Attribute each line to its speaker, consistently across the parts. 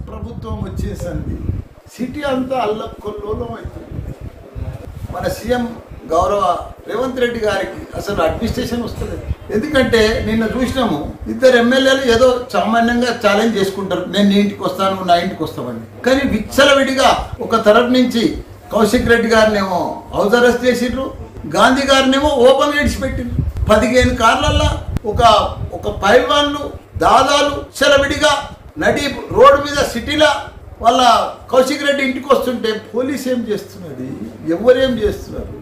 Speaker 1: ప్రభుత్వం వచ్చేసింది, సిటీ అంతా అల్లకొల్లోలం అవుతుంది. మన సీఎం గౌరవ రేవంత్ రెడ్డి గారికి అసలు అడ్మినిస్ట్రేషన్ వస్తుంది. ఎందుకంటే నిన్న చూసినాము, ఇద్దరు ఎమ్మెల్యేలు ఏదో సామాన్యంగా ఛాలెంజ్ చేసుకుంటారు, నేను నీ ఇంటికి వస్తాను, నా ఇంటికి వస్తామని. కానీ విచ్చలవిడిగా ఒక తరఫు నుంచి కౌశిక్ రెడ్డి గారినేమో హౌస్ అరెస్ట్ చేసిండ్రు, గాంధీ గారినేమో ఓపెన్ విడిచిపెట్టిండ్రు. 15 కార్లల్లో ఒక పైల్వాన్లు దాదాలు విచ్చలవిడిగా నడి రోడ్డు మీద సిటీలో వాళ్ళ కౌశిక్ రెడ్డి ఇంటికి వస్తుంటే పోలీసు ఏం చేస్తున్నది, ఎవరేం చేస్తున్నారు,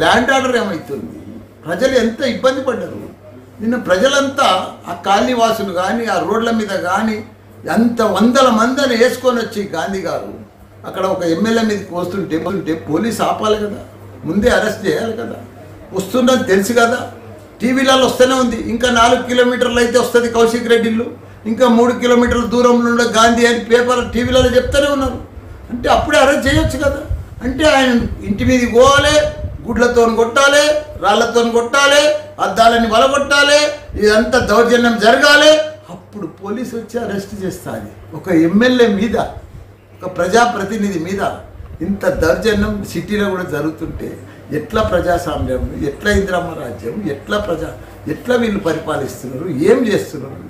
Speaker 1: ల్యాండ్ ఆర్డర్ ఏమవుతుంది, ప్రజలు ఎంత ఇబ్బంది పడ్డారు. నిన్న ప్రజలంతా ఆ కాలనీ వాసులు కానీ ఆ రోడ్ల మీద కానీ అంత వందల మందిని వేసుకొని వచ్చి గాంధీ గారు అక్కడ ఒక ఎమ్మెల్యే మీదకి వస్తుంటే పోలీసు ఆపాలి కదా, ముందే అరెస్ట్ చేయాలి కదా. వస్తుందని తెలుసు కదా, టీవీలలో వస్తూనే ఉంది. ఇంకా 4 కిలోమీటర్లు అయితే వస్తుంది కౌశిక్ రెడ్డి ఇల్లు, ఇంకా 3 కిలోమీటర్ల దూరంలో ఉండే గాంధీ అని పేపర్ టీవీలలో చెప్తూనే ఉన్నారు. అంటే అప్పుడే అరెస్ట్ చేయొచ్చు కదా. అంటే ఆయన ఇంటి మీదకి పోవాలి, గుడ్లతో కొట్టాలి, రాళ్లతో కొట్టాలి, అద్దాలని వలగొట్టాలి, ఇదంతా దౌర్జన్యం జరగాలి, అప్పుడు పోలీసు వచ్చి అరెస్ట్ చేస్తారు. ఒక ఎమ్మెల్యే మీద, ఒక ప్రజాప్రతినిధి మీద ఇంత దౌర్జన్యం సిటీలో కూడా జరుగుతుంటే ఎట్లా ప్రజాస్వామ్యం, ఎట్లా ఇందిరమ్మ రాజ్యం, ఎట్లా వీళ్ళు పరిపాలిస్తున్నారు, ఏం చేస్తున్నారు?